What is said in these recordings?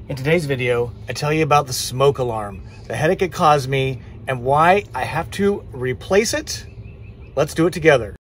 In today's video, I tell you about the smoke alarm, the headache it caused me, and why I have to replace it. Let's do it together.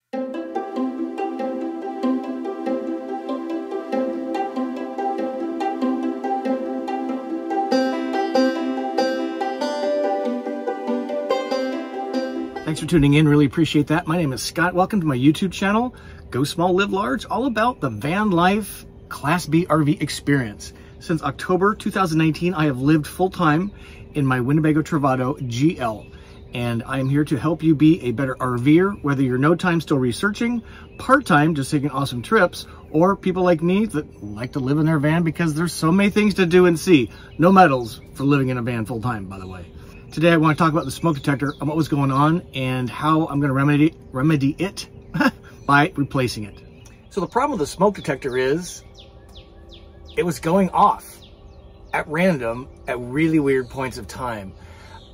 Thanks for tuning in, really appreciate that. My name is Scott, welcome to my YouTube channel, Go Small, Live Large, all about the Vanlife Class B RV experience. Since October 2019, I have lived full-time in my Winnebago Travato GL, and I am here to help you be a better RVer, whether you're no time still researching, part-time just taking awesome trips, or people like me that like to live in their van because there's so many things to do and see. No medals for living in a van full-time, by the way. Today I want to talk about the smoke detector and what was going on and how I'm going to remedy it by replacing it. So the problem with the smoke detector is it was going off at random at really weird points of time.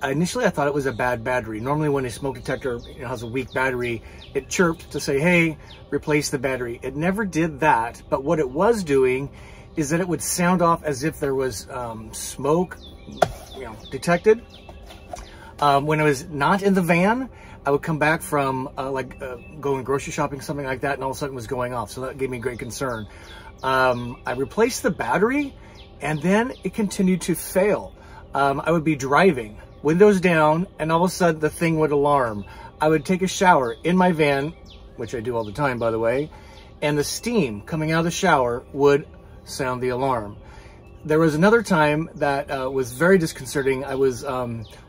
Initially, I thought it was a bad battery. Normally when a smoke detector has a weak battery, it chirped to say, hey, replace the battery. It never did that, but what it was doing is that it would sound off as if there was smoke detected. When I was not in the van, I would come back from going grocery shopping, something like that, and all of a sudden it was going off. So that gave me great concern. I replaced the battery and then it continued to fail. I would be driving, windows down, and all of a sudden the thing would alarm. I would take a shower in my van, which I do all the time, by the way, and the steam coming out of the shower would sound the alarm. There was another time that was very disconcerting. I was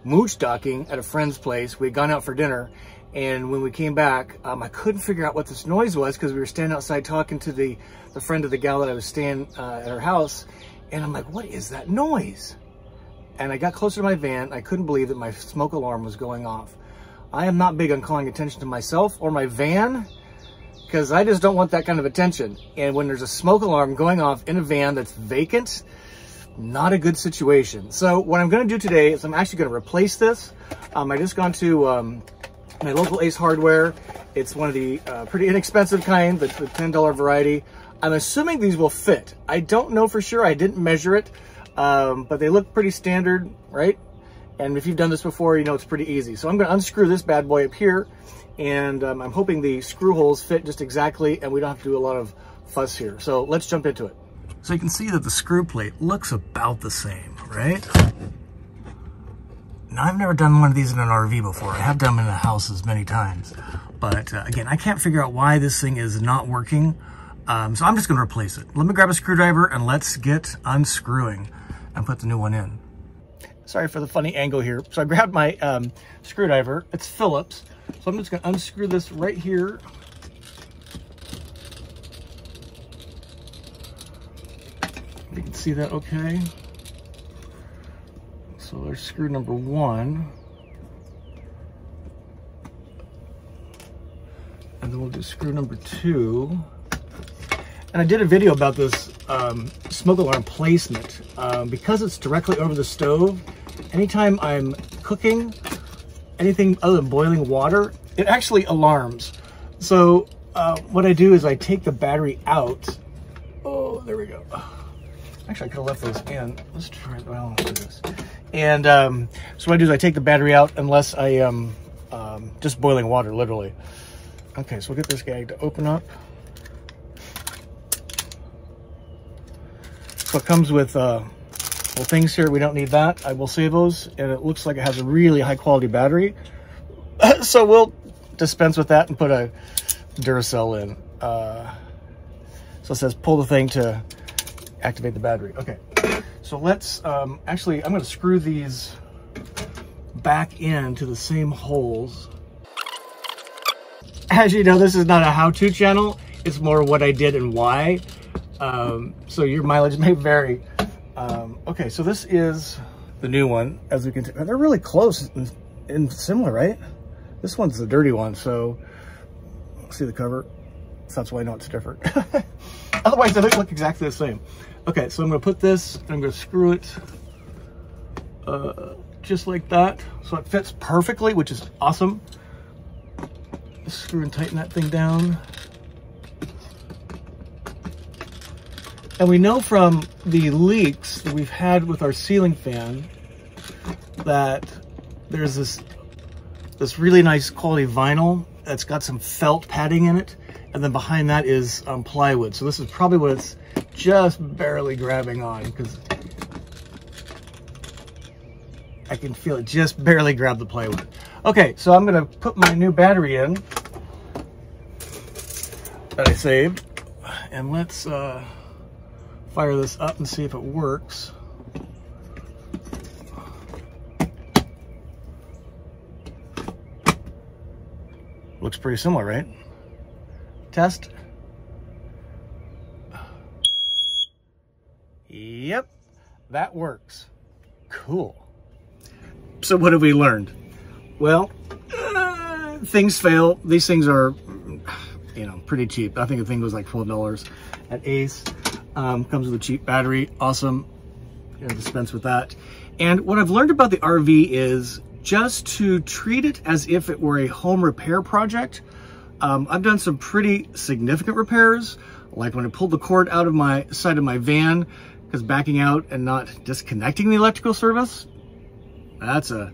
mooch docking at a friend's place. We had gone out for dinner, and when we came back, I couldn't figure out what this noise was because we were standing outside talking to the friend of the gal that I was staying at her house, and I'm like, what is that noise? And I got closer to my van. I couldn't believe that my smoke alarm was going off. I am not big on calling attention to myself or my van because I just don't want that kind of attention. And when there's a smoke alarm going off in a van that's vacant, not a good situation. So what I'm going to do today is I'm actually going to replace this. I just gone to my local Ace Hardware. It's one of the pretty inexpensive kind, the $10 variety. I'm assuming these will fit. I don't know for sure. I didn't measure it, but they look pretty standard, right? And if you've done this before, you know it's pretty easy. So I'm going to unscrew this bad boy up here, and I'm hoping the screw holes fit just exactly, and we don't have to do a lot of fuss here. So let's jump into it. So you can see that the screw plate looks about the same, right? Now, I've never done one of these in an RV before. I have done them in the houses many times. But again, I can't figure out why this thing is not working. So I'm just going to replace it. Let me grab a screwdriver and let's get unscrewing and put the new one in. Sorry for the funny angle here. So I grabbed my screwdriver. It's Phillips. So I'm just going to unscrew this right here. You can see that okay. So there's screw number one. And then we'll do screw number two. And I did a video about this smoke alarm placement. Because it's directly over the stove, anytime I'm cooking anything other than boiling water, it actually alarms. So what I do is I take the battery out. Oh, there we go. Actually, I could have left those in. Let's try it. Well, let's do this. And so what I do is I take the battery out unless I am just boiling water, literally. Okay, so we'll get this guy to open up. So it comes with little things here. We don't need that. I will save those. And it looks like it has a really high quality battery. So we'll dispense with that and put a Duracell in. So it says pull the thing to activate the battery. Okay, so let's actually, I'm going to screw these back into the same holes. As you know, this is not a how-to channel. It's more what I did and why. So your mileage may vary. Okay, so this is the new one. As we can see, they're really close and similar, right? This one's the dirty one, so see the cover? So that's why I know it's different. Otherwise, they look exactly the same. Okay, so I'm going to put this, and I'm going to screw it just like that. So it fits perfectly, which is awesome. Screw and tighten that thing down. And we know from the leaks that we've had with our ceiling fan that there's this really nice quality vinyl that's got some felt padding in it. And then behind that is plywood. So this is probably what it's just barely grabbing on, because I can feel it just barely grab the plywood. Okay, so I'm gonna put my new battery in that I saved, and let's fire this up and see if it works. Looks pretty similar, right? Test. Yep, that works. Cool. So what have we learned? Well, things fail. These things are, you know, pretty cheap. I think the thing was like $12 at Ace. Comes with a cheap battery. Awesome. You know, dispense with that. And what I've learned about the RV is just to treat it as if it were a home repair project. I've done some pretty significant repairs, like when I pulled the cord out of my side of my van, because backing out and not disconnecting the electrical service, that's a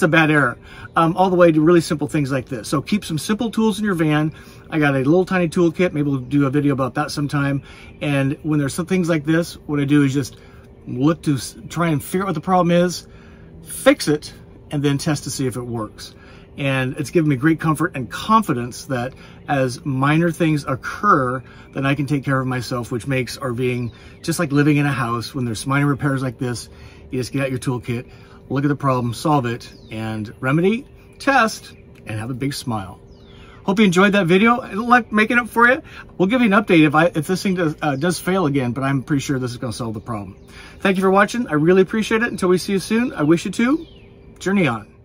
bad error. All the way to really simple things like this. So keep some simple tools in your van. I got a little tiny toolkit. Maybe we'll do a video about that sometime. And when there's some things like this, what I do is just look to try and figure out what the problem is, fix it, and then test to see if it works. And it's given me great comfort and confidence that as minor things occur, then I can take care of myself, which makes RVing just like living in a house. When there's minor repairs like this, you just get out your toolkit, look at the problem, solve it, and remedy, test, and have a big smile. Hope you enjoyed that video. I like making it for you. We'll give you an update if this thing does fail again, but I'm pretty sure this is going to solve the problem. Thank you for watching. I really appreciate it. Until we see you soon, I wish you to journey on.